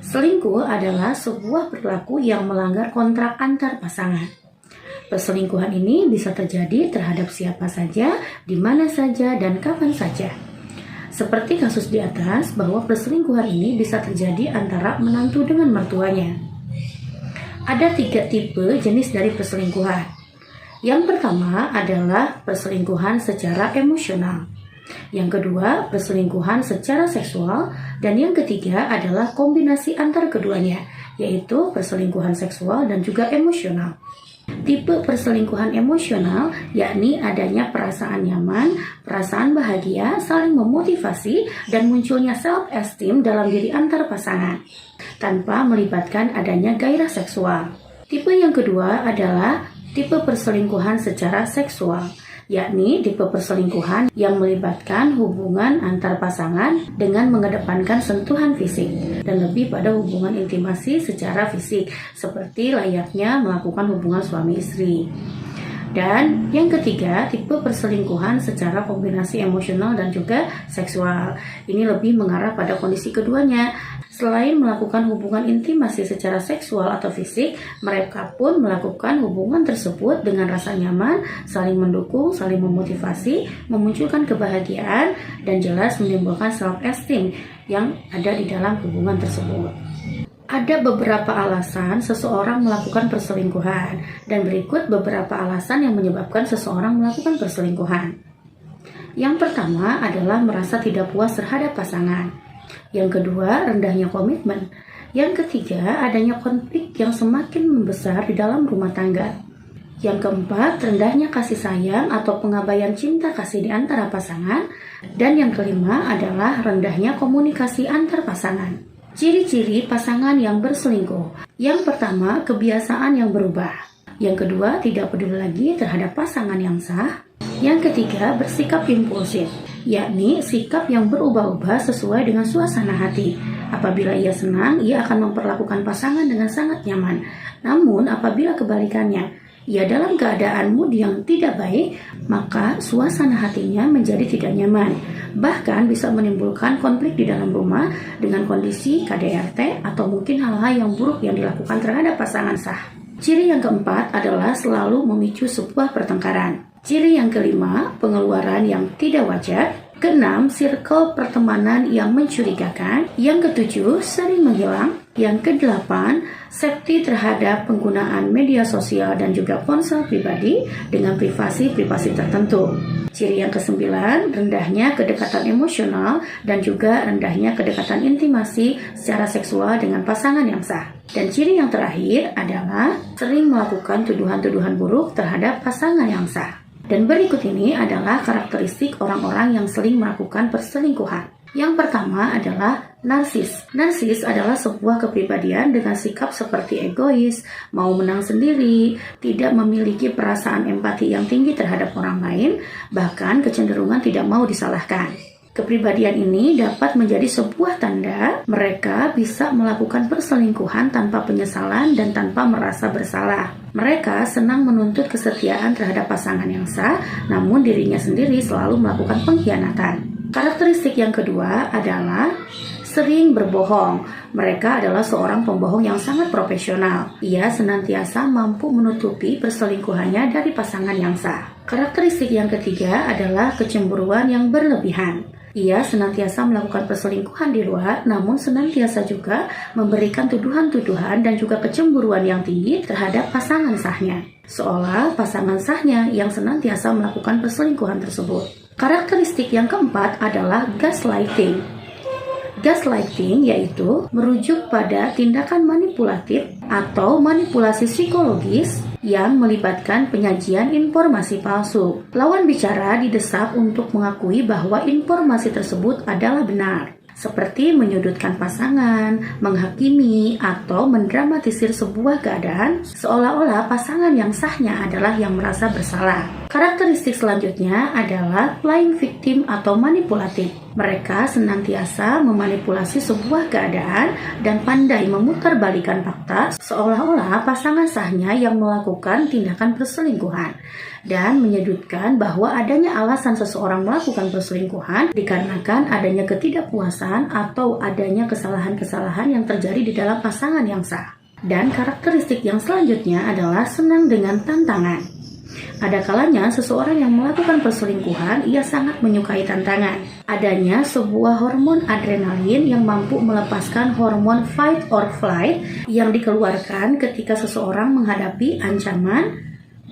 Selingkuh adalah sebuah perilaku yang melanggar kontrak antar pasangan. Perselingkuhan ini bisa terjadi terhadap siapa saja, di mana saja, dan kapan saja. Seperti kasus di atas, bahwa perselingkuhan ini bisa terjadi antara menantu dengan mertuanya. Ada 3 tipe jenis dari perselingkuhan. Yang pertama adalah perselingkuhan secara emosional. Yang kedua, perselingkuhan secara seksual, dan yang ketiga adalah kombinasi antar keduanya, yaitu perselingkuhan seksual dan juga emosional. Tipe perselingkuhan emosional yakni adanya perasaan nyaman, perasaan bahagia, saling memotivasi, dan munculnya self-esteem dalam diri antar pasangan, tanpa melibatkan adanya gairah seksual. Tipe yang kedua adalah tipe perselingkuhan secara seksual, yakni tipe perselingkuhan yang melibatkan hubungan antar pasangan dengan mengedepankan sentuhan fisik dan lebih pada hubungan intimasi secara fisik, seperti layaknya melakukan hubungan suami istri. Dan yang ketiga, tipe perselingkuhan secara kombinasi emosional dan juga seksual. Ini lebih mengarah pada kondisi keduanya. Selain melakukan hubungan intimasi secara seksual atau fisik, mereka pun melakukan hubungan tersebut dengan rasa nyaman, saling mendukung, saling memotivasi, memunculkan kebahagiaan, dan jelas menimbulkan self-esteem yang ada di dalam hubungan tersebut. Ada beberapa alasan seseorang melakukan perselingkuhan, dan berikut beberapa alasan yang menyebabkan seseorang melakukan perselingkuhan. Yang pertama adalah merasa tidak puas terhadap pasangan. Yang kedua, rendahnya komitmen. Yang ketiga, adanya konflik yang semakin membesar di dalam rumah tangga. Yang keempat, rendahnya kasih sayang atau pengabaian cinta kasih di antara pasangan. Dan yang kelima adalah rendahnya komunikasi antar pasangan. Ciri-ciri pasangan yang berselingkuh. Yang pertama, kebiasaan yang berubah. Yang kedua, tidak peduli lagi terhadap pasangan yang sah. Yang ketiga, bersikap impulsif, yakni sikap yang berubah-ubah sesuai dengan suasana hati. Apabila ia senang, ia akan memperlakukan pasangan dengan sangat nyaman. Namun, apabila kebalikannya, ia dalam keadaan mood yang tidak baik, maka suasana hatinya menjadi tidak nyaman. Bahkan bisa menimbulkan konflik di dalam rumah dengan kondisi KDRT atau mungkin hal-hal yang buruk yang dilakukan terhadap pasangan sah. Ciri yang keempat adalah selalu memicu sebuah pertengkaran. Ciri yang kelima, pengeluaran yang tidak wajar. Keenam, circle pertemanan yang mencurigakan. Yang ketujuh, sering menghilang. Yang kedelapan, safety terhadap penggunaan media sosial dan juga ponsel pribadi dengan privasi tertentu. Ciri yang kesembilan, rendahnya kedekatan emosional dan juga rendahnya kedekatan intimasi secara seksual dengan pasangan yang sah. Dan ciri yang terakhir adalah sering melakukan tuduhan-tuduhan buruk terhadap pasangan yang sah. Dan berikut ini adalah karakteristik orang-orang yang sering melakukan perselingkuhan. Yang pertama adalah narsis. Narsis adalah sebuah kepribadian dengan sikap seperti egois, mau menang sendiri, tidak memiliki perasaan empati yang tinggi terhadap orang lain, bahkan kecenderungan tidak mau disalahkan. Kepribadian ini dapat menjadi sebuah tanda mereka bisa melakukan perselingkuhan tanpa penyesalan dan tanpa merasa bersalah. Mereka senang menuntut kesetiaan terhadap pasangan yang sah, namun dirinya sendiri selalu melakukan pengkhianatan. Karakteristik yang kedua adalah sering berbohong. Mereka adalah seorang pembohong yang sangat profesional. Ia senantiasa mampu menutupi perselingkuhannya dari pasangan yang sah. Karakteristik yang ketiga adalah kecemburuan yang berlebihan. Ia senantiasa melakukan perselingkuhan di luar, namun senantiasa juga memberikan tuduhan-tuduhan dan juga kecemburuan yang tinggi terhadap pasangan sahnya. Seolah pasangan sahnya yang senantiasa melakukan perselingkuhan tersebut. Karakteristik yang keempat adalah gaslighting. Gaslighting yaitu merujuk pada tindakan manipulatif atau manipulasi psikologis yang melibatkan penyajian informasi palsu. Lawan bicara didesak untuk mengakui bahwa informasi tersebut adalah benar, seperti menyudutkan pasangan, menghakimi, atau mendramatisir sebuah keadaan seolah-olah pasangan yang sahnya adalah yang merasa bersalah. Karakteristik selanjutnya adalah playing victim atau manipulatif. Mereka senantiasa memanipulasi sebuah keadaan dan pandai memutarbalikkan fakta seolah-olah pasangan sahnya yang melakukan tindakan perselingkuhan, dan menyudutkan bahwa adanya alasan seseorang melakukan perselingkuhan dikarenakan adanya ketidakpuasan atau adanya kesalahan-kesalahan yang terjadi di dalam pasangan yang sah. Dan karakteristik yang selanjutnya adalah senang dengan tantangan. Ada kalanya seseorang yang melakukan perselingkuhan, ia sangat menyukai tantangan. Adanya sebuah hormon adrenalin yang mampu melepaskan hormon fight or flight yang dikeluarkan ketika seseorang menghadapi ancaman,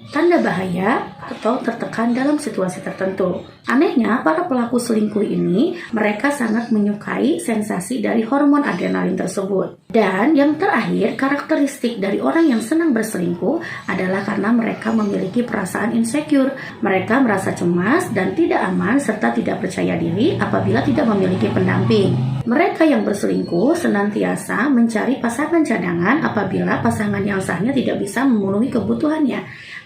tanda bahaya, atau tertekan dalam situasi tertentu. Anehnya, para pelaku selingkuh ini, mereka sangat menyukai sensasi dari hormon adrenalin tersebut. Dan yang terakhir, karakteristik dari orang yang senang berselingkuh adalah karena mereka memiliki perasaan insecure. Mereka merasa cemas dan tidak aman serta tidak percaya diri apabila tidak memiliki pendamping. Mereka yang berselingkuh senantiasa mencari pasangan cadangan apabila pasangan yang sahnya tidak bisa memenuhi kebutuhannya.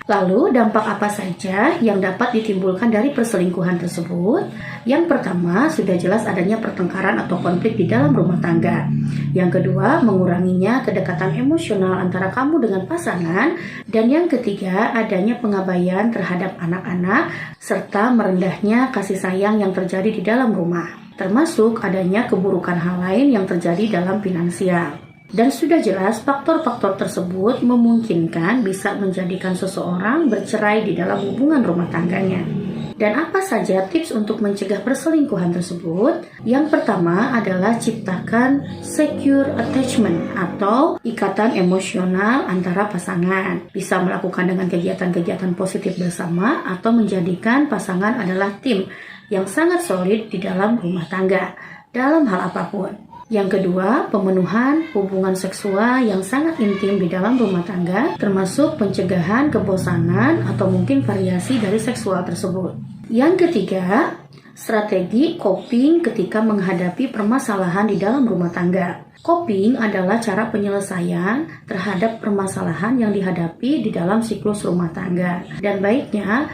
Lalu, dampak apa saja yang dapat ditimbulkan dari perselingkuhan tersebut? Yang pertama, sudah jelas adanya pertengkaran atau konflik di dalam rumah tangga. Yang kedua, menguranginya kedekatan emosional antara kamu dengan pasangan. Dan yang ketiga, adanya pengabaian terhadap anak-anak, serta merendahnya kasih sayang yang terjadi di dalam rumah. Termasuk adanya keburukan hal lain yang terjadi dalam finansial. Dan sudah jelas faktor-faktor tersebut memungkinkan bisa menjadikan seseorang bercerai di dalam hubungan rumah tangganya. Dan apa saja tips untuk mencegah perselingkuhan tersebut? Yang pertama adalah ciptakan secure attachment atau ikatan emosional antara pasangan. Bisa melakukan dengan kegiatan-kegiatan positif bersama atau menjadikan pasangan adalah tim yang sangat solid di dalam rumah tangga dalam hal apapun. Yang kedua, pemenuhan hubungan seksual yang sangat intim di dalam rumah tangga, termasuk pencegahan kebosanan atau mungkin variasi dari seksual tersebut. Yang ketiga, strategi coping ketika menghadapi permasalahan di dalam rumah tangga. Coping adalah cara penyelesaian terhadap permasalahan yang dihadapi di dalam siklus rumah tangga. Dan baiknya,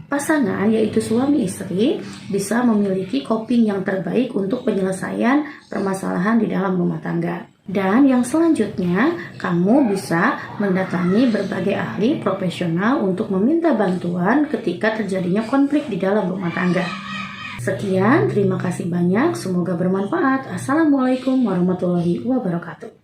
pasangan, yaitu suami istri, bisa memiliki coping yang terbaik untuk penyelesaian permasalahan di dalam rumah tangga. Dan yang selanjutnya, kamu bisa mendatangi berbagai ahli profesional untuk meminta bantuan ketika terjadinya konflik di dalam rumah tangga. Sekian, terima kasih banyak, semoga bermanfaat. Assalamualaikum warahmatullahi wabarakatuh.